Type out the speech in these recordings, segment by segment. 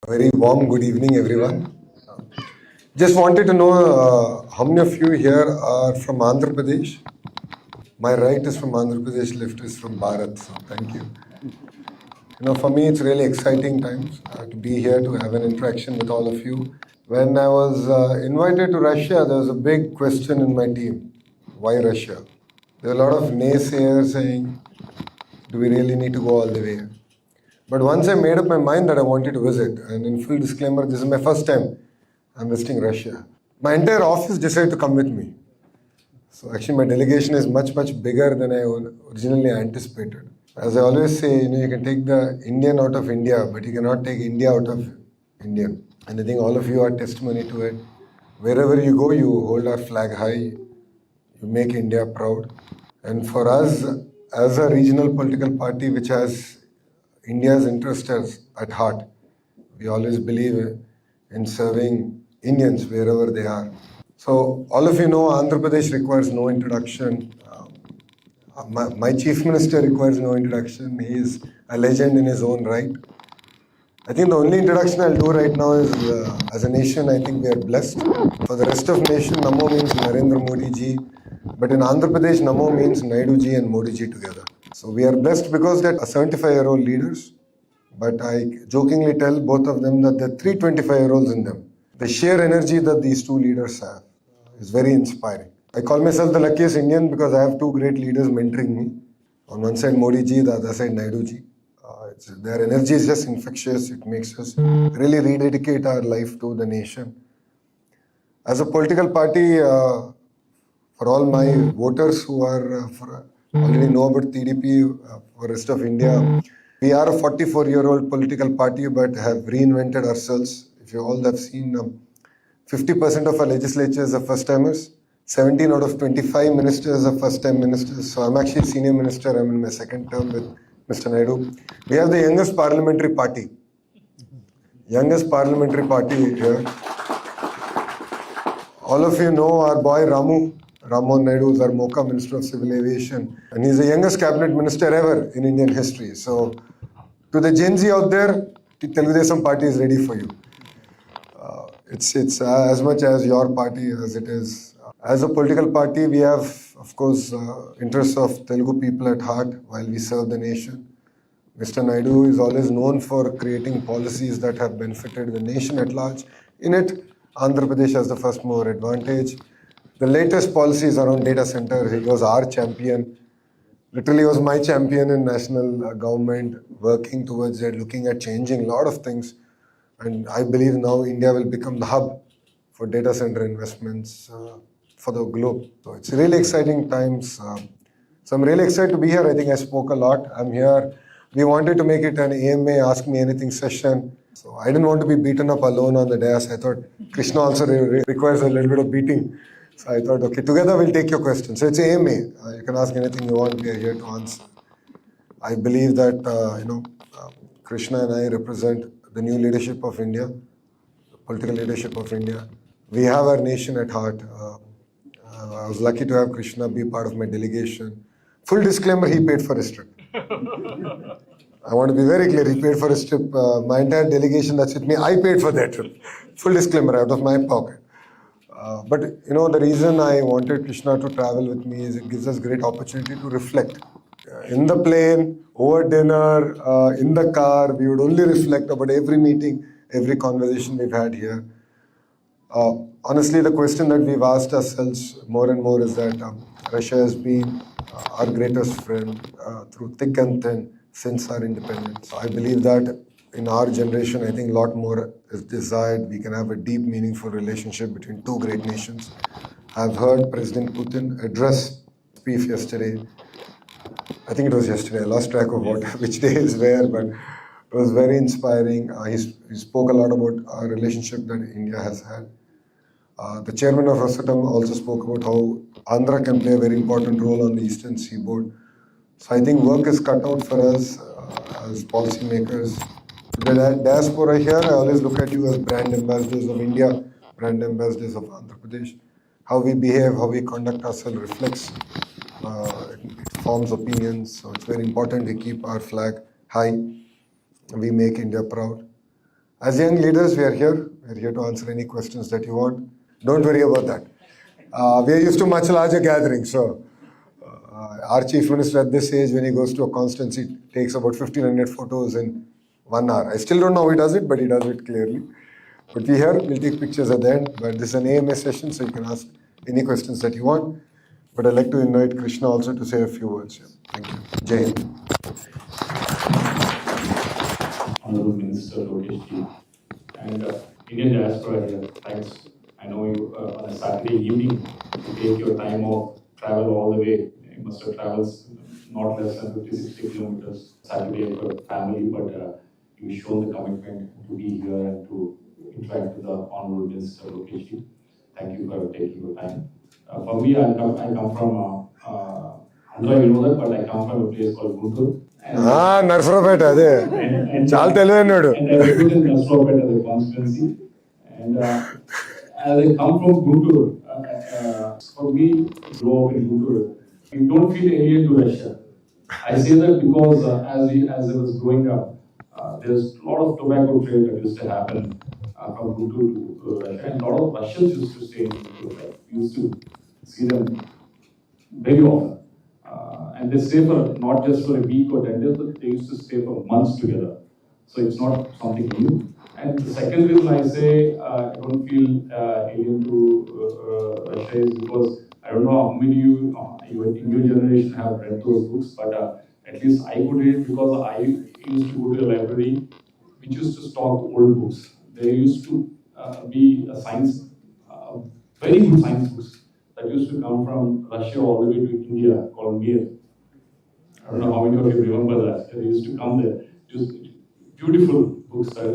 A very warm good evening, everyone. Just wanted to know how many of you here are from Andhra Pradesh? My right is from Andhra Pradesh, left is from Bharat. So thank you. For me, it's really exciting times to be here to have an interaction with all of you. When I was invited to Russia, there was a big question in my team: why Russia? There were a lot of naysayers saying, "Do we really need to go all the way?" But once I made up my mind that I wanted to visit, and in full disclaimer, this is my first time I'm visiting Russia. My entire office decided to come with me. So actually my delegation is much bigger than I originally anticipated. As I always say, you can take the Indian out of India, but you cannot take India out of Indian. And I think all of you are testimony to it. Wherever you go, you hold our flag high, you make India proud. And for us, as a regional political party which has India's interests at heart, we always believe in serving Indians wherever they are. So all of you know Andhra Pradesh requires no introduction. My chief minister requires no introduction. He is a legend in his own right. I think the only introduction I'll do right now is, as a nation, I think we are blessed. For the rest of nation, Namo means Narendra Modi ji. But in Andhra Pradesh, Namo means Naidu ji and Modi ji together. So we are blessed because they're 75-year-old leaders. But I jokingly tell both of them that there are 325-year-olds in them. The sheer energy that these two leaders have is very inspiring. I call myself the luckiest Indian because I have two great leaders mentoring me. On one side Modi ji, the other side Naidu ji. Their energy is just infectious. It makes us really rededicate our life to the nation. As a political party, for all my voters who are already know about TDP, for the rest of India, we are a 44-year-old political party but have reinvented ourselves. If you all have seen, 50% of our legislatures are first-timers. 17 out of 25 ministers are first-time ministers. So I'm actually senior minister. I'm in my second term with Mr. Naidu. We have the youngest parliamentary party. Youngest parliamentary party here. All of you know our boy Ramu Naidu is our MOCA Minister of Civil Aviation. And he's the youngest cabinet minister ever in Indian history. So to the Gen Z out there, the Telugu Desam party is ready for you. It's as much as your party as it is. As a political party, we have, of course, interests of Telugu people at heart while we serve the nation. Mr. Naidu is always known for creating policies that have benefited the nation at large. In it, Andhra Pradesh has the first mover advantage. The latest policies around data centers, he was our champion. Literally was my champion in national government, working towards it, looking at changing a lot of things. And I believe now India will become the hub for data center investments for the globe. So it's really exciting times. So I'm really excited to be here. I think I spoke a lot. I'm here. We wanted to make it an AMA, Ask Me Anything session. So I didn't want to be beaten up alone on the dais. I thought Krishna also requires a little bit of beating. So I thought, okay, together we'll take your questions. So it's AMA. You can ask anything you want. We are here to answer. I believe that, Krishna and I represent the new leadership of India, the political leadership of India. We have our nation at heart. I was lucky to have Krishna be part of my delegation. Full disclaimer, he paid for his trip. I want to be very clear, he paid for his trip. My entire delegation that's with me, I paid for that trip. Full disclaimer, out of my pocket. But the reason I wanted Krishna to travel with me is it gives us great opportunity to reflect. In the plane, over dinner, in the car, we would only reflect about every meeting, every conversation we've had here. Honestly, the question that we've asked ourselves more and more is that Russia has been our greatest friend through thick and thin since our independence. I believe that in our generation, I think a lot more is desired. We can have a deep, meaningful relationship between two great nations. I've heard President Putin address speech yesterday. I think it was yesterday. I lost track of which day is where, but it was very inspiring. He spoke a lot about our relationship that India has had. The chairman of Rosatom also spoke about how Andhra can play a very important role on the eastern seaboard. So I think work is cut out for us as policymakers. The diaspora here, I always look at you as brand ambassadors of India, brand ambassadors of Andhra Pradesh. How we behave, how we conduct ourselves reflects, it forms opinions. So it's very important we keep our flag high. We make India proud. As young leaders, we are here. We are here to answer any questions that you want. Don't worry about that. We are used to much larger gatherings. So, our chief minister at this age, when he goes to a constituency, takes about 1,500 photos in 1 hour. I still don't know how he does it, but he does it clearly. But we here, we'll take pictures at the end. But this is an AMA session, so you can ask any questions that you want. But I'd like to invite Krishna also to say a few words here. Thank you. Jai Hind. Honorable Minister Lokesh ji, and Indian diaspora here, thanks. I know you on a Saturday evening to take your time off, travel all the way. You must have traveled not less than 50-60 kilometers Saturday for family, but you've shown the commitment to be here and to interact with the Honorable Minister Lokesh ji. Thank you for taking your time. For me, I come from Andhra, you know that, but I come from a place called Guntur. Narsarapet, అదే చాలా తెలివైనడు. And I live in Narsarapet as a constituency. And as I come from Guntur, for me, to grow up in Guntur, you don't feel alien to Russia. I say that because as I was growing up, there's a lot of tobacco trade that used to happen from Guntur to Russia, and a lot of Russians used to stay in Guntur. We used to see them very often. And they stay for not just for a week or 10 days, but they used to stay for months together. So it's not something new. And the second reason I say I don't feel alien to Russia is because I don't know how many in your generation have read those books, but at least I could read because I used to go to a library which used to stock old books. There used to be a science, very good science books that used to come from Russia all the way to India called Mir. I don't know how many of you remember that. They used to come there. Just beautiful books that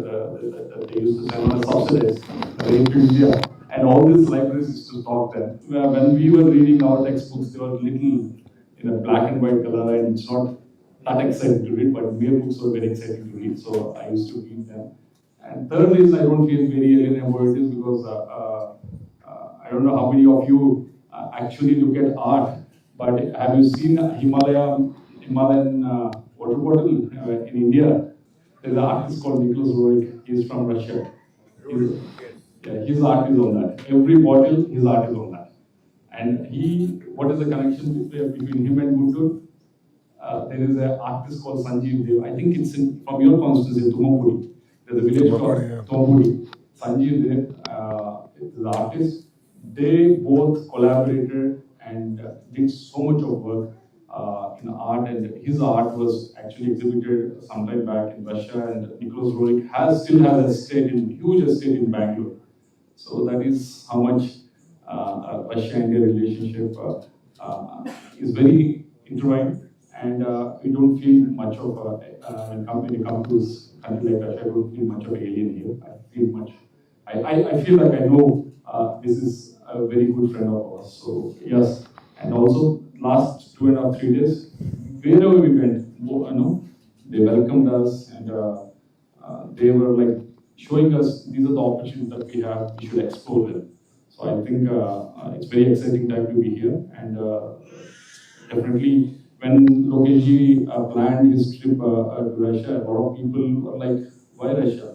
they used to send on a subsidies into India. And all these libraries used to stock them. When we were reading our textbooks, they were little in a black and white color, and it's not that exciting to read, but Mir books were very exciting to read, so I used to read them. And third reason I don't feel very alien about it is because I don't know how many of you actually look at art, but have you seen Himalayan water bottle in India? There's an artist called Nicholas Roerich. He's from Russia. His art is on that. Every bottle, his art is on that. And what is the connection between him and Guntur? There is an artist called Sanjeev Dev. I think it's from your constituency, Tumapuri. There's a village called Tumapuri. Sanjeev Dev is the artist. They both collaborated and did so much of work in art, and his art was actually exhibited sometime back in Russia, and Nicholas Roerich still has huge estate in Bangalore. So that is how much Russia-India relationship is very intertwined, and we don't feel much of when you come to this country like Russia, I don't feel much of an alien here. I feel like I know this is a very good friend of ours. So yes, and also last 2.5-3 days, wherever we went, they welcomed us, and they were like showing us these are the opportunities that we have. We should explore them. So I think it's very exciting time to be here, and definitely when Lokesh ji planned his trip to Russia, a lot of people were like, "Why Russia?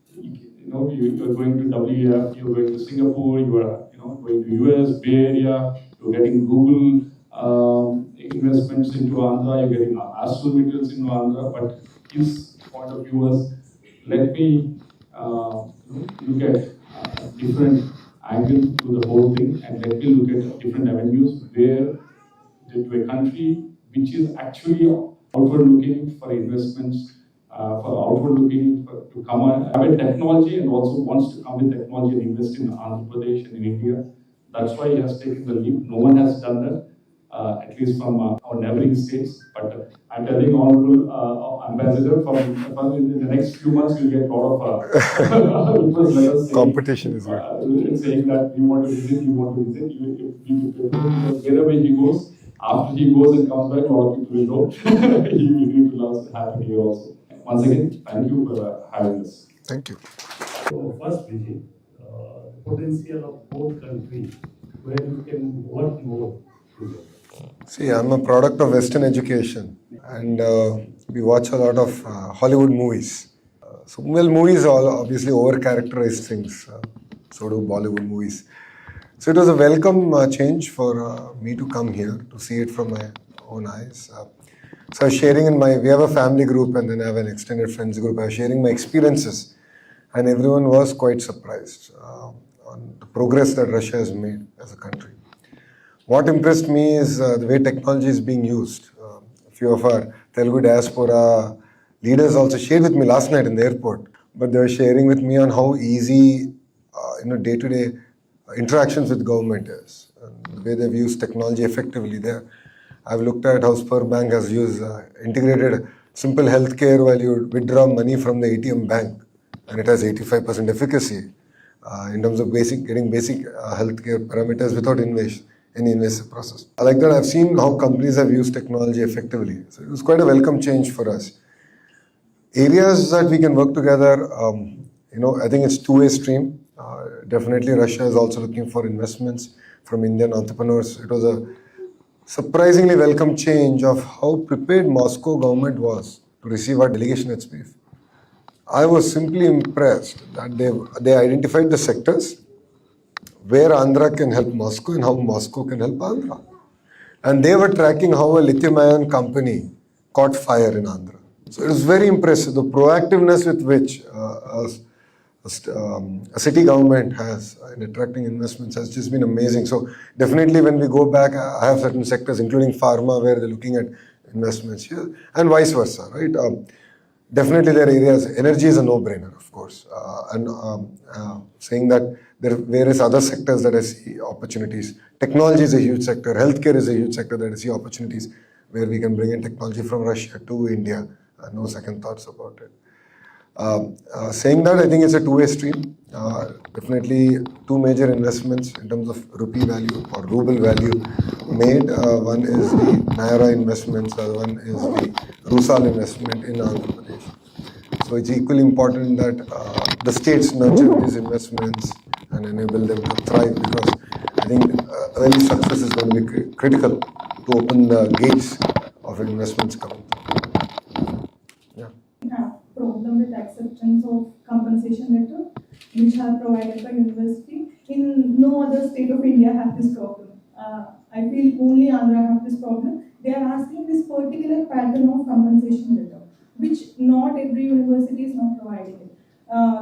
You're going to WEF, you're going to Singapore, you are going to US, Bay Area, you're getting Google investments into Andhra, you're getting Astral Metals into Andhra." But his point of view was, let me look at different angle to the whole thing, and let me look at different avenues where to a country which is actually outward looking for investments, for outward looking to come and have a technology, and also wants to come with technology and invest in Andhra Pradesh and in India. That's why he has taken the leap. No one has done that, at least from our neighboring states. But I'm telling Honorable Ambassador, in the next few months you'll get a lot of letters Competition is saying that you want to visit. Wherever he goes, after he goes and comes back, a lot of people will know. You need to happen here also. Once again, thank you for having us. Thank you. So first visit, potential of both countries, where you can work more together. See, I'm a product of Western education, and we watch a lot of Hollywood movies. So, well, movies all obviously over-characterize things. So do Bollywood movies. So it was a welcome change for me to come here to see it from my own eyes. So I was sharing we have a family group and then I have an extended friends group. I was sharing my experiences and everyone was quite surprised on the progress that Russia has made as a country. What impressed me is the way technology is being used. A few of our Telugu diaspora leaders also shared with me last night in the airport, but they were sharing with me on how easy, day-to-day interactions with government is, and the way they've used technology effectively there. I've looked at how Spur Bank has used integrated simple healthcare while you withdraw money from the ATM bank, and it has 85% efficacy in terms of getting basic healthcare parameters without any invasive process. I like that. I've seen how companies have used technology effectively. So it was quite a welcome change for us. Areas that we can work together, I think it's two-way stream. Definitely Russia is also looking for investments from Indian entrepreneurs. It was a surprisingly welcome change of how prepared Moscow government was to receive our delegation at space. I was simply impressed that they identified the sectors where Andhra can help Moscow and how Moscow can help Andhra. And they were tracking how a lithium-ion company caught fire in Andhra. So it was very impressive. The proactiveness with which a city government has in attracting investments has just been amazing. So definitely when we go back, I have certain sectors, including pharma, where they're looking at investments here, and vice versa, right? Definitely there are areas, energy is a no-brainer, of course. Saying that there are various other sectors that I see opportunities. Technology is a huge sector. Healthcare is a huge sector that I see opportunities where we can bring in technology from Russia to India. No second thoughts about it. Saying that, I think it's a two-way stream. Definitely two major investments in terms of rupee value or ruble value made. One is the Naira investments, the other one is the Rusal investment in Andhra Pradesh. So it's equally important that the states nurture these investments and enable them to thrive, because I think early success is going to be critical to open the gates of investments coming through. Yeah. Have problem with acceptance of compensation letter which are provided by university. In no other state of India have this problem. I feel only Andhra have this problem. They are asking this particular pattern of compensation letter, which not every university is not providing it.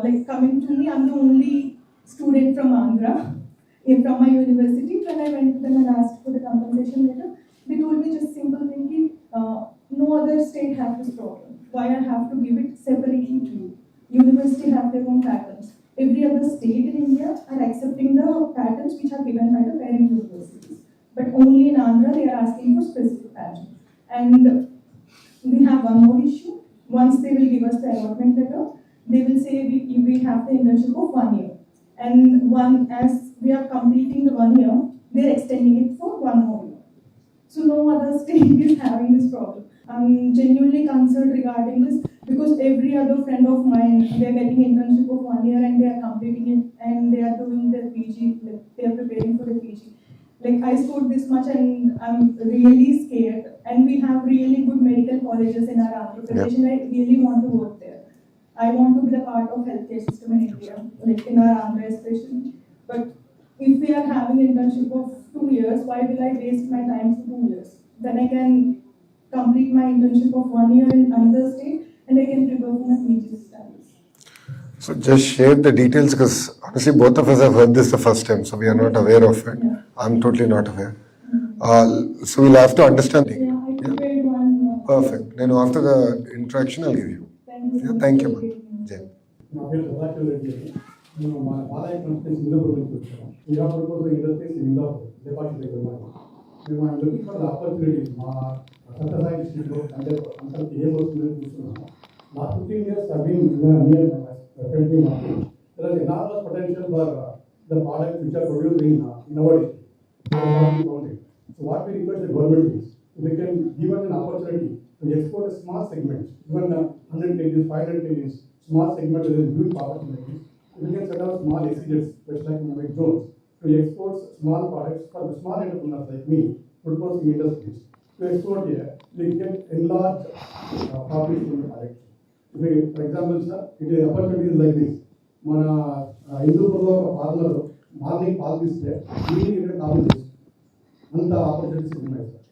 Like coming to me, I'm the only student from Andhra from my university. When I went to them and asked for the compensation letter, they told me just simple thing, no other state have this problem. Why I have to give it separately to you? University have their own patterns. Every other state in India are accepting the patterns which are given by the parent universities. But only in Andhra they are asking for specific pattern. And we have one more issue. Once they will give us the allotment letter, they will say we have the internship of 1 year. And as we are completing the 1 year, they are extending it for 1 more year. So no other state is having this problem. I'm genuinely concerned regarding this because every other friend of mine, they are getting internship of 1 year and they are completing it and they are doing their PG, like they are preparing for the PG. Like I scored this much and I'm really scared. And we have really good medical colleges in our Andhra Pradesh and I really want to work there. I want to be the part of healthcare system in India, like in our Andhra especially. But if we are having internship of 2 years, why will I waste my time for 2 years? Then I can complete my internship of 1 year in another state and I can prepare for my PG studies. So just share the details, because honestly both of us have heard this the first time, so we are not aware of it. Yeah. I'm totally not aware. So we'll have to understand. Yeah, I prepared one. Perfect. Then after the interaction, I'll give you. Thank you. Yeah, thank you, ma'am. Jai. నా పేరు సదాశివ రెడ్డి. నేను మా ఆదాయ సంస్థ Singapore నుంచి వచ్చాను. Singapore కోసం industries Singapore department దగ్గర ఉన్నాను. మేము ఆయన లుకింగ్ ఫర్ ద ఆపర్చునిటీస్ మా సత్యసాయి డిస్ట్రిక్ట్లో అంటే అంతకు ఏ వస్తుందని చూస్తున్నాము. మా 15 years have been near friendly market. There is enormous potential for the products which are produced in our district. So what we request the government is, they can give us an opportunity to export a small segment, even 100 kg, 500 kg, small segment is a huge opportunity. We can set up small SEZs, just like economic zones, to export small products for the small entrepreneurs like me, food processing industries. To export here, we get enlarged population in the direction. For example, sir, it is opportunities like this. మన హిందూపూర్లో ఒక farmer morning పాలు తీస్తే evening ఇక్కడ call చేస్తుంది. అంత opportunities ఉన్నాయి sir.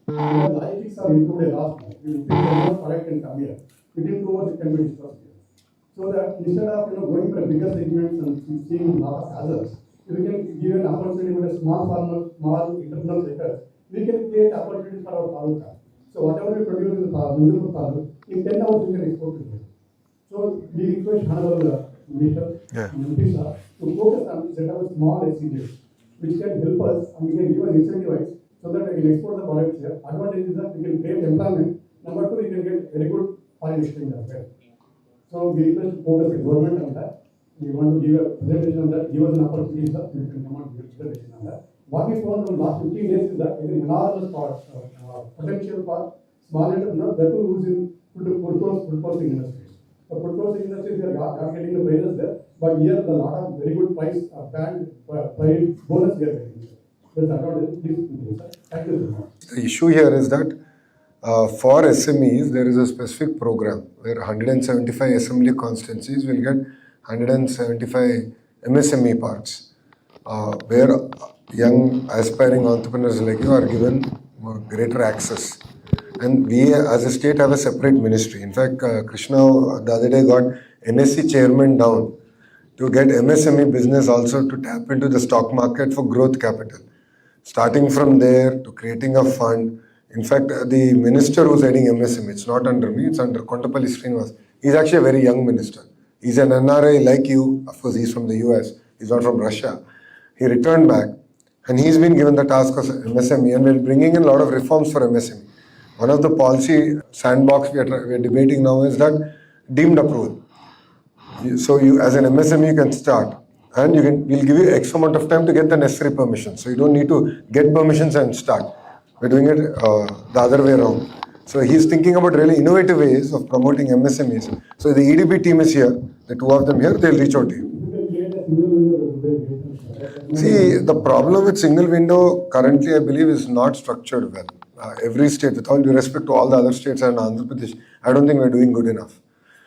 Life are included last correct and come here. Within 2 hours it can be discussed here. So that instead of going for bigger segments and seeing a lot of others, if we can give an opportunity with a small farmer, small entrepreneur sector, we can create opportunities for our taluka. So whatever we produce in the Naidu taluk, in 10 hours we can export it. So we request Honorable Minister to focus on set up a small SCGs which can help us and we can give an incentivize so that we can export the products here. Advantage is that we can create employment. Number 2, we can get very good foreign exchange as well. So we request to focus the government on that. We want to give a presentation on that, give us an opportunity, sir, we can come out with a presentation on that. What we found from last 15 days is that there is enormous potential for small entrepreneurs that will use in food processing industries. So food processing industries are not getting the prices there, but here the lot of very good price band price bonus we are getting. That's advantage. Sir. Thank you so much. The issue here is that for SMEs, there is a specific program where 175 assembly constituencies will get 175 MSME parks, where young aspiring entrepreneurs like you are given greater access. And we as a state have a separate ministry. In fact, Krishna the other day got NSE chairman down to get MSME business also to tap into the stock market for growth capital. Starting from there to creating a fund. In fact, the minister who's heading MSME, it's not under me, it's under Kontapalli Srinivas. He's actually a very young minister. He's an NRI like you. Of course, he's from the US. He's not from Russia. He returned back and he's been given the task of MSME and we're bringing in a lot of reforms for MSME. One of the policy sandbox we are debating now is that deemed approval. So you, as an MSME, you can start and we'll give you X amount of time to get the necessary permissions. So you don't need to get permissions and start. We're doing it the other way around. So he's thinking about really innovative ways of promoting MSMEs. So the EDB team is here, the 2 of them here, they'll reach out to you. See, the problem with single window currently, I believe, is not structured well. Every state, with all due respect to all the other states and Andhra Pradesh, I don't think we're doing good enough.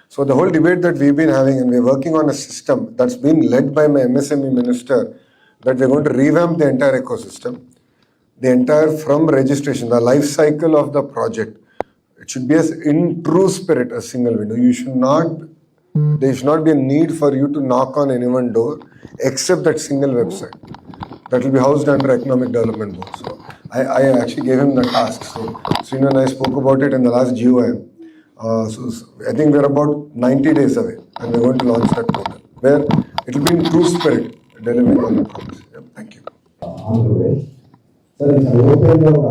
So the whole debate that we've been having, and we're working on a system that's been led by my MSME minister, that we're going to revamp the entire ecosystem, the entire from registration, the life cycle of the project. It should be in true spirit a single window. There should not be a need for you to knock on anyone's door except that single website. That will be housed under Economic Development Board. So I actually gave him the task. So Srinu and I spoke about it in the last GOM. So I think we're about 90 days away and we're going to launch that portal where it will be in true spirit delivering on the promise. Yeah, thank you. Andhra Pradesh sir ఇక్కడ ఓపెన్గా ఒక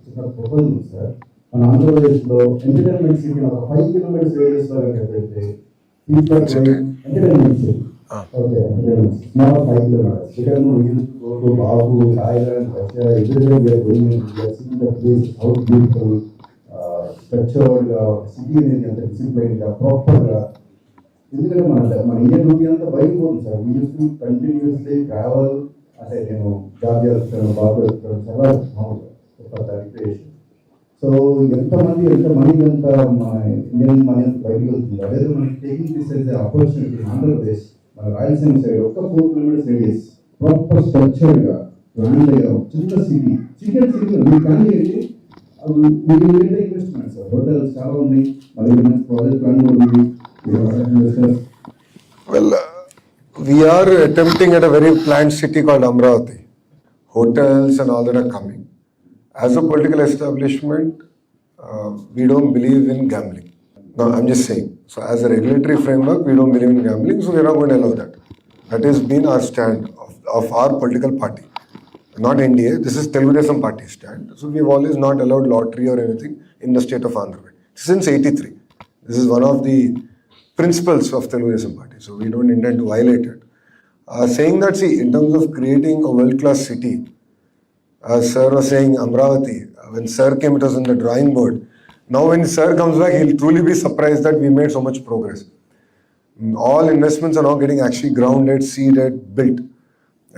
చిన్న proposal ఉంది sir. మన ఆంధ్రప్రదేశ్లో entertainment city ఒక 5 kilometres రేడియస్లో పెడితే entertainment city okay entertainment small 5 kilometres because నువ్వు యూజ్ గో బాబు Thailand Russia everywhere we are going in we are seeing the place how beautiful స్ట్రక్చర్డ్గా సిటీ అనేది ఎంత డిసిప్లైన్గా ప్రాపర్గా. ఎందుకంటే మన ఇండియన్ రూపీ అంతా బయట పోతుంది sir. We use to continuously travel. అంటే నేను జాబ్ చేస్తాను, బాబు వెళ్తాను, చాలా మామూలుగా రిక్రియేషన్. సో ఎంత మనీ ఎంత మన ఇండియన్ మనీ అంత బయటకు వెళ్తుంది. అదే మనకి taking this as opportunity. Andhra Pradesh మన రాయలసీమ సైడ్ ఒక 4 కిలోమీటర్స్ రేడియస్ ప్రాపర్ స్ట్రక్చర్డ్గా ప్లాన్గా చిన్న సిటీ చికెన్ సిటీ మీరు ప్లాన్ చేయండి. ఇన్వెస్ట్మెంట్స్ హోటల్స్ చాలా ఉన్నాయి. మరి ప్రాజెక్ట్ ప్లాన్ ఉంది. Well, we are attempting at a very planned city called Amravati. Hotels and all that are coming. As a political establishment, we don't believe in gambling. No, I'm just saying. So as a regulatory framework, we don't believe in gambling, so we're not going to allow that. That has been our stand of our political party. Not NDA, this is Telugudesam party stand. So we've always not allowed lottery or anything in the state of Andhra Pradesh. Since 83. This is one of the principles of Telugudesam party. So we don't intend to violate it. Saying that, see, in terms of creating a world-class city, Sir was saying Amravati, when Sir came, it was on the drawing board. Now when Sir comes back, he'll truly be surprised that we made so much progress. All investments are now getting actually grounded, seeded, built.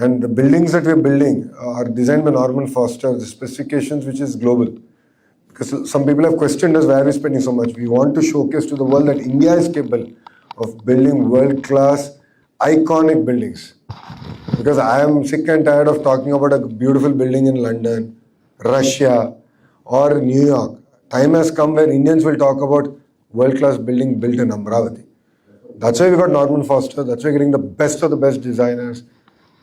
And the buildings that we're building are designed by Norman Foster, the specifications which is global. Because some people have questioned us, why are we spending so much? We want to showcase to the world that India is capable of building world-class, iconic buildings. Because I am sick and tired of talking about a beautiful building in London, Russia, or New York. Time has come where Indians will talk about world-class building built in Amravati. That's why we got Norman Foster. That's why we're getting the best of the best designers,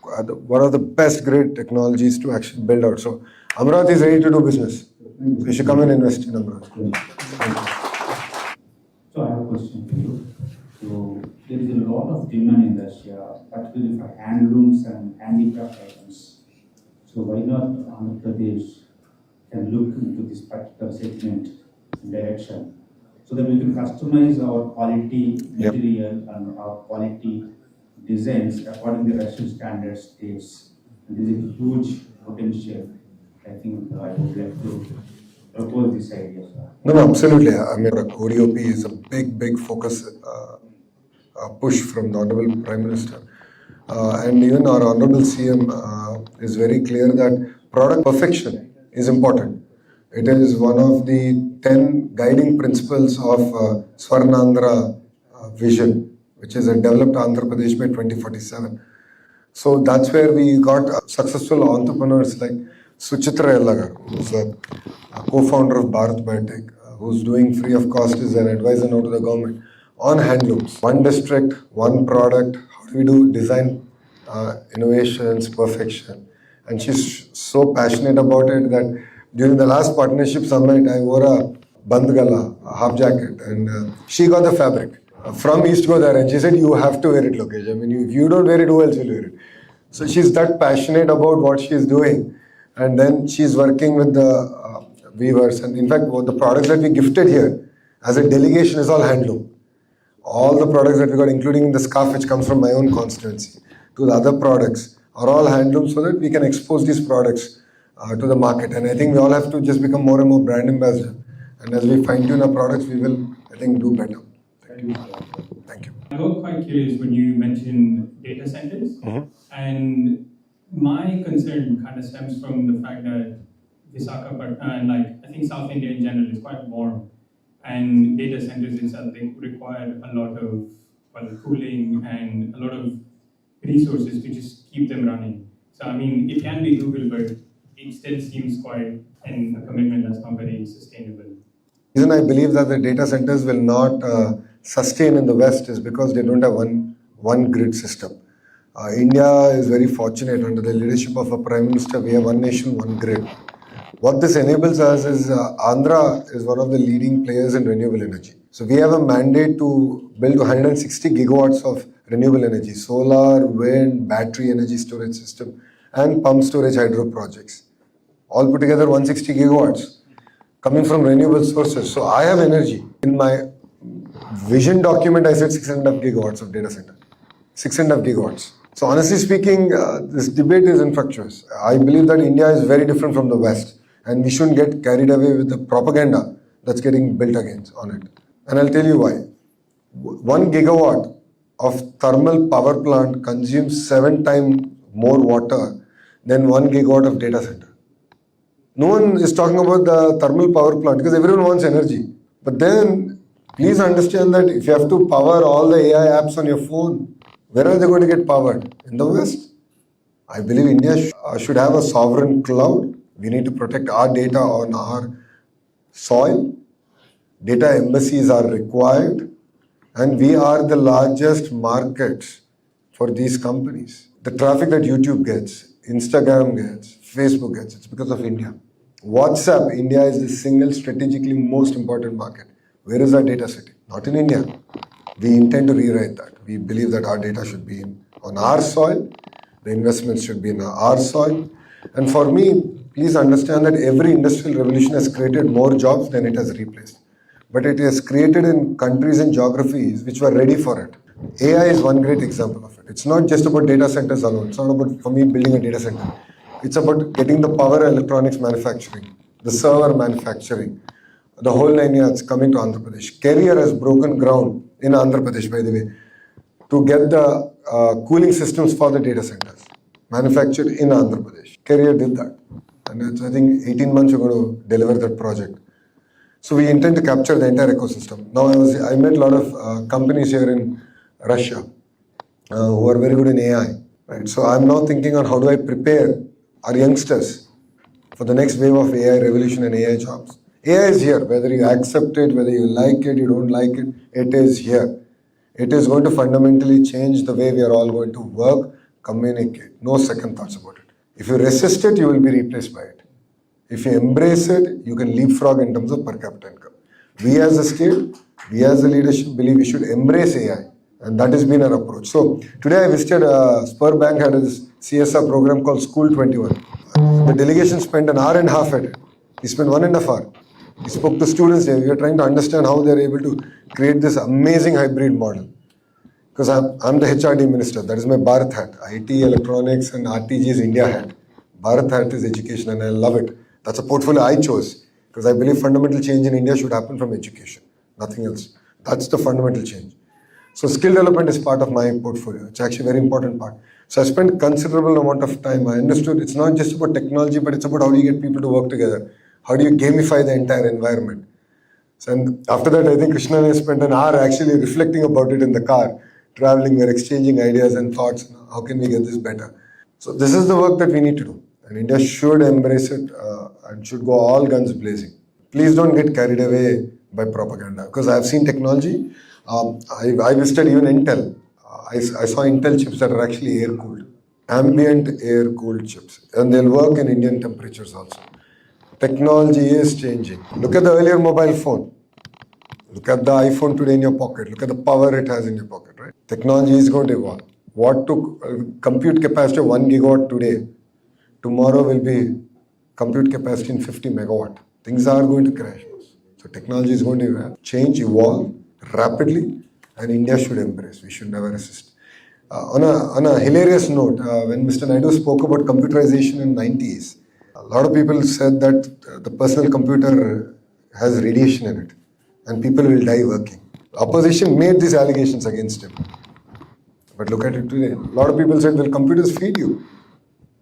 one of the best great technologies to actually build out. So Amravati is ready to do business. So you should come and invest in Amravati. So I have a question for you. So there is a lot of demand in Russia, particularly for handlooms and handicraft items. So why not Andhra Pradesh can look into this particular segment and direction so that we can customize our quality material and our quality designs according to Russian standards tastes. And this is a huge potential. I think I would like to propose this idea. No, absolutely. I mean, ODOP is a big focus push from the Honorable Prime Minister. And even our Honorable CM is very clear that product perfection is important. It is one of the 10 guiding principles of Swarnandhra vision, which is a developed Andhra Pradesh by 2047. So that's where we got successful entrepreneurs like Suchitra Yallagar, who's a co-founder of Bharat Biotech, who's doing free of cost is an advisor now to the government on handlooms. One district, one product. How do we do design, innovations, perfection? And she's so passionate about it that during the last partnership summit, I wore a bandgala, a half jacket, and she got the fabric from East Godavari, and she said, "You have to wear it, Lokesh. I mean, if you don't wear it, who else will wear it?" So she's that passionate about what she's doing, and then she's working with the weavers. And in fact, the products that we gifted here as a delegation is all handloom. All the products that we got, including the scarf which comes from my own constituency, to the other products, are all handloom so that we can expose these products to the market. And I think we all have to just become more and more brand ambassador. And as we fine tune our products, we will, I think, do better. Thank you. I got quite curious when you mentioned data centers. And my concern kind of stems from the fact that Visakhapatnam, and I think South India in general, is quite warm. And data centers itself, they require a lot of cooling and a lot of resources to just keep them running. So, I mean, it can be doable, but it still seems quite a commitment that's not very sustainable. The reason I believe that the data centers will not sustain in the West is because they don't have one grid system. India is very fortunate under the leadership of a Prime Minister. We have one nation, one grid. What this enables us is Andhra is one of the leading players in renewable energy. So we have a mandate to build 160 gigawatts of renewable energy, solar, wind, battery energy storage system, and pump storage hydro projects. All put together 160 gigawatts coming from renewable sources. So I have energy. In my vision document, I said 6.5 gigawatts of data center. 6.5 gigawatts. So honestly speaking, this debate is infructuous. I believe that India is very different from the West, and we shouldn't get carried away with the propaganda that's getting built against on it. And I'll tell you why. 1 gigawatt of thermal power plant consumes 7 times more water than 1 gigawatt of data center. No one is talking about the thermal power plant because everyone wants energy. But then please understand that if you have to power all the AI apps on your phone, where are they going to get powered? In the West. I believe India should have a sovereign cloud. We need to protect our data on our soil. Data embassies are required. And we are the largest markets for these companies. The traffic that YouTube gets, Instagram gets, Facebook gets, it's because of India. WhatsApp, India is the single strategically most important market. Where is our data sitting? Not in India. We intend to rewrite that. We believe that our data should be on our soil. The investments should be in our soil. And for me, please understand that every industrial revolution has created more jobs than it has replaced. But it is created in countries and geographies which were ready for it. AI is one great example of it. It's not just about data centers alone. It's not about, for me, building a data center. It's about getting the power electronics manufacturing, the server manufacturing, the whole 9 yards coming to Andhra Pradesh. Carrier has broken ground in Andhra Pradesh, by the way, to get the cooling systems for the data centers manufactured in Andhra Pradesh. Carrier did that. And it's, I think 18 months we're going to deliver that project. So we intend to capture the entire ecosystem. Now I met a lot of companies here in Russia who are very good in AI, right? So I'm now thinking on how do I prepare our youngsters for the next wave of AI revolution and AI jobs. AI is here, whether you accept it, whether you like it, you don't like it, it is here. It is going to fundamentally change the way we are all going to work, communicate. No second thoughts about it. If you resist it, you will be replaced by it. If you embrace it, you can leapfrog in terms of per capita income. We as a state, we as a leadership believe we should embrace AI, and that has been our approach. So today I visited Spur Bank had this CSR program called School 21. The delegation spent an hour and a half at it. We spent 1.5 hours. We spoke to students there. We are trying to understand how they are able to create this amazing hybrid model. Because I'm the HRD minister. That is my Bharat hat. IT, electronics, and RTG is India hat. Bharat hat is education, and I love it. That's a portfolio I chose because I believe fundamental change in India should happen from education, nothing else. That's the fundamental change. So skill development is part of my portfolio. It's actually a very important part. So I spent considerable amount of time. I understood it's not just about technology, but it's about how do you get people to work together. How do you gamify the entire environment? So, and after that, I think Krishna and I spent an hour actually reflecting about it in the car, traveling, we're exchanging ideas and thoughts. How can we get this better? So this is the work that we need to do. And India should embrace it and should go all guns blazing. Please don't get carried away by propaganda because I've seen technology. I visited even Intel. I saw Intel chips that are actually air cooled, ambient air cooled chips, and they'll work in Indian temperatures also. Technology is changing. Look at the earlier mobile phone. Look at the iPhone today in your pocket. Look at the power it has in your pocket, right? Technology is going to evolve. What took compute capacity of 1 gigawatt today, tomorrow will be compute capacity in 50 megawatt. Things are going to crash. So technology is going to change, evolve rapidly, and India should embrace. We should never resist. On a hilarious note, when Mr. Naidu spoke about computerization in 90s, a lot of people said that the personal computer has radiation in it and people will die working. Opposition made these allegations against him. But look at it today. A lot of people said, will computers feed you?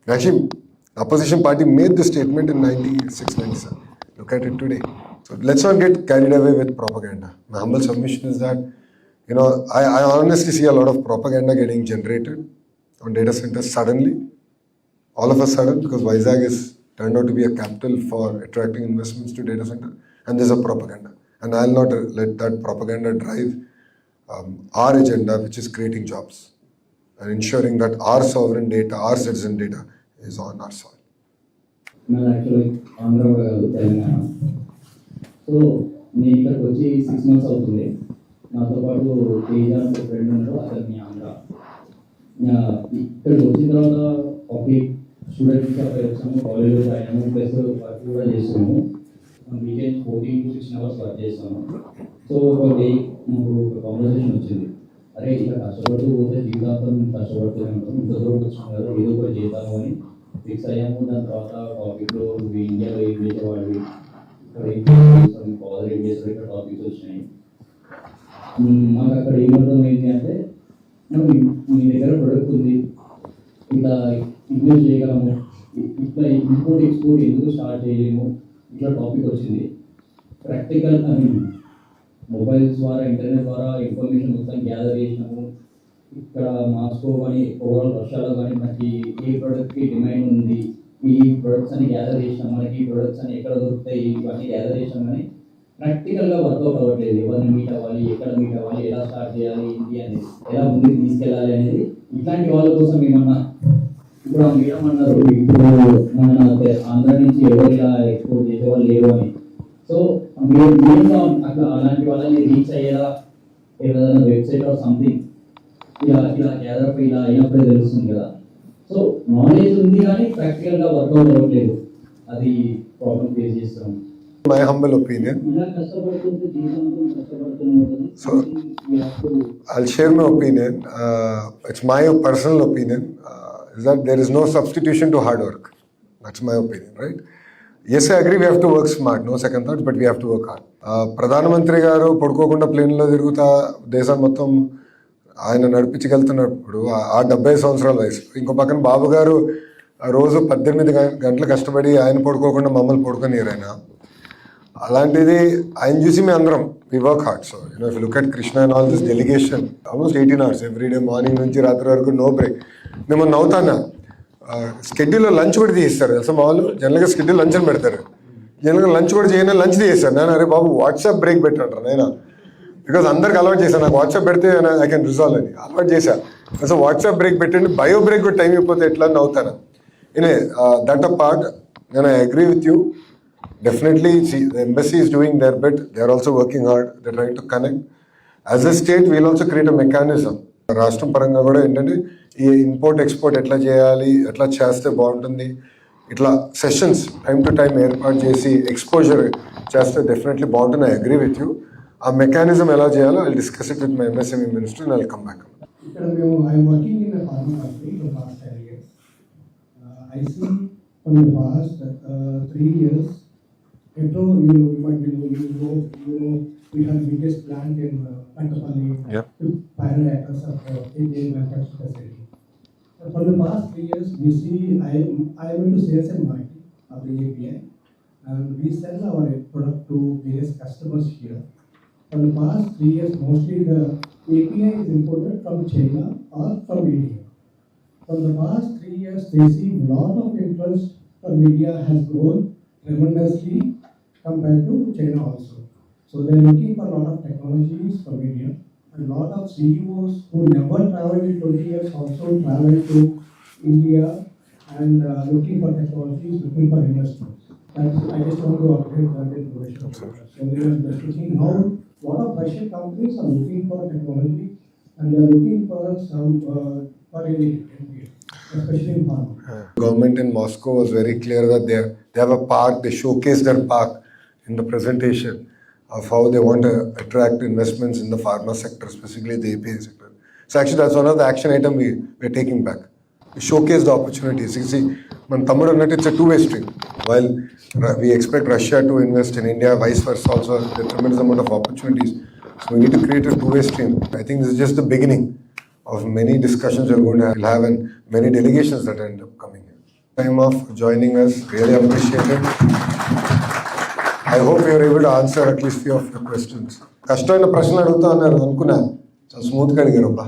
Actually, the opposition party made this statement in 96, 97. Look at it today. So let's not get carried away with propaganda. My humble submission is that, I honestly see a lot of propaganda getting generated on data centers suddenly, all of a sudden, because Vizag is turned out to be a capital for attracting investments to data center, and there's a propaganda. And I'll not let that propaganda drive our agenda, which is creating jobs and ensuring that our sovereign data, our citizen data is on our soil. నేను actually Andhra కాదు Telangana. So నేను ఇక్కడికి వచ్చి 6 months అవుతుంది. నాతో పాటు తేజ ఒక friend ఉన్నాడు, అతన్ని ఆంధ్ర. ఇక్కడికి వచ్చిన తర్వాత పబ్లిక్ స్టూడెంట్స్ అక్కడ వచ్చాము, కాలేజ్లో జాయిన్ అయ్యాము, ప్లస్ వర్క్ కూడా చేస్తున్నాము. వీకెండ్ 14 to 16 hours వర్క్ చేస్తాము. సో ఒక డే మాకు ఒక కాన్వర్సేషన్ వచ్చింది, అరే ఇలా కష్టపడుతూ పోతే జీవితాంతం కష్టపడుతూనే ఉంటాం, ఇంత దూరం వచ్చినాం కదా ఏదో ఒకటి చేద్దాము అని ఫిక్స్ అయ్యాము. దాని తర్వాత టాపిక్లో ఇండియాలో ఏం చేసేవాళ్ళు, ఇక్కడ ఏం చేస్తాం, ఫాదర్ ఏం చేస్తారు, ఇక్కడ టాపిక్స్ వచ్చినాయి. మాకు అక్కడ ఏమర్థమైంది అంటే, మీ దగ్గర ప్రొడక్ట్ ఉంది, ఇట్లా ఇన్వెస్ట్ చేయగలము, ఇట్లా ఇంపోర్ట్ ఎక్స్పోర్ట్ ఎందుకు స్టార్ట్ చేయలేము, ఇట్లా టాపిక్ వచ్చింది. ప్రాక్టికల్ అని మొబైల్స్ ద్వారా ఇంటర్నెట్ ద్వారా ఇన్ఫర్మేషన్ మొత్తం గ్యాదర్ చేసినాము. ఇక్కడ మాస్కో కానీ ఓవరాల్ రష్యాలో కానీ మనకి ఏ ప్రోడక్ట్కి డిమాండ్ ఉంది, ఈ ప్రొడక్ట్స్ అని గ్యాదర్ చేసినాం, మనకి ఈ ప్రొడక్ట్స్ అని ఎక్కడ దొరుకుతాయి, ఇవన్నీ గ్యాదర్ చేసినాం. కానీ ప్రాక్టికల్గా వర్కౌట్ అవ్వట్లేదు. ఎవరిని మీట్ అవ్వాలి, ఎక్కడ మీట్ అవ్వాలి, ఎలా స్టార్ట్ చేయాలి, ఏంటి అనేది, ఎలా ముందుకు తీసుకెళ్ళాలి అనేది. ఇట్లాంటి వాళ్ళ కోసం ఏమన్నా ఇప్పుడు ఆ మీడియం అన్నారు, ఇప్పుడు మన ఆంధ్ర నుంచి ఎవరు ఇలా ఎక్స్పోర్ట్ చేసేవాళ్ళు లేరు అని. సో మీరు అట్లా అలాంటి వాళ్ళని రీచ్ అయ్యేలా ఏదైనా వెబ్సైట్ ఆర్ సంథింగ్ ఇలా గ్యాదర్ అప్ ఇలా అయినప్పుడే తెలుస్తుంది కదా. సో నాలెడ్జ్ ఉంది కానీ ప్రాక్టికల్గా వర్కౌట్ అవ్వట్లేదు, అది ప్రాబ్లం ఫేస్ చేస్తాం. My humble opinion. So I'll share my opinion. It's my personal opinion. Is that there is no substitution to hard work. That's my opinion, right? Yes, I agree we have to work smart, no second thoughts, but we have to work hard. Pradhana Mantri garu పడుకోకుండా ప్లేన్లో తిరుగుతా దేశం మొత్తం ఆయన నడిపించగలుగుతున్నప్పుడు ఆ 70 సంవత్సరాల వయసు. ఇంకో పక్కన బాబు గారు రోజు 18 గంటలు కష్టపడి ఆయన పడుకోకుండా మమ్మల్ని పడుకోనియరు ఆయన. అలాంటిది ఆయన చూసి మేము అందరం we work hard. So if you look at Krishna and all this delegation almost 18 hours every day, morning నుంచి రాత్రి వరకు నో బ్రేక్. మేము నవ్వుతానా స్కెడ్యూల్లో లంచ్ కూడా తీస్తారు తెలుసా మా వాళ్ళు. జనరల్గా స్కెడ్యూల్ లంచ్ అని పెడతారు, జనరల్గా లంచ్ కూడా చేయని లంచ్ తీసేస్తారు. నేను అరే బాబు వాట్సాప్ బ్రేక్ పెట్టంటారు నేను, బికాజ్ అందరికి అలవాటు చేశాను. నాకు వాట్సాప్ పెడితే ఐ కెన్ రిజాల్వ్ అని అలవాటు చేశాను. అసలు వాట్సాప్ బ్రేక్ పెట్టండి, బయో బ్రేక్ కూడా టైం అయిపోతే ఎట్లా అని నవ్వుతాను. దట్ అ పార్ట్ నేను I agree with you. Definitely, see, the embassy is doing their bit. They are also working hard. They are trying to connect. As a state, we will also create a mechanism. రాష్ట్రం పరంగా కూడా ఏంటంటే ఈ import export ఎట్లా చేయాలి, ఎట్లా చేస్తే బాగుంటుంది, ఇట్లా సెషన్స్ టైం టు టైం ఏర్పాటు చేసి ఎక్స్పోజర్ చేస్తే డెఫినెట్లీ బాగుంటుంది. I agree with you. ఆ మెకానిజం ఎలా చేయాలో I discuss it with my MSME minister and I come back. ఇక్కడ మేము I'm working in pharma company for past 10 years. I see from the past 3 years. You might be knowing, we have the biggest plant in Pankapalli, Yep. with bioreactors of Indian manufacturing facility. For the past 3 years, we see I went to sales and marketing of the API, and we sell our product to various customers here. For the past 3 years, mostly the API is imported from China or from India. For the past 3 years, they see a lot of interest from India has grown tremendously compared to China also. So they're looking for a lot of technologies from India, and a lot of CEOs who never traveled in 20 years also traveled to India and looking for technologies, looking for investments. I just want to update that information. So they are looking now, a lot of Russian companies are looking for technology, and they are looking for some for India, especially in pharma. Government in Moscow was very clear that they have a park. They showcased their park in the presentation of how they want to attract investments in the pharma sector, specifically the API sector. So actually that's one of the action item we're taking back. We showcase the opportunities. You see, man Tamil Nadu, it's a two-way stream. While we expect Russia to invest in India, vice versa also, there's a tremendous amount of opportunities. So we need to create a two-way stream. I think this is just the beginning of many discussions we're going to have and many delegations that end up coming here. Time off for joining us, really appreciate it. I hope you are able to answer at least few of your questions. కష్టమైన ప్రశ్నలు అడుగుతా అన్నారు అనుకున్నా, చాలా స్మూత్గా అడిగారు అబ్బా.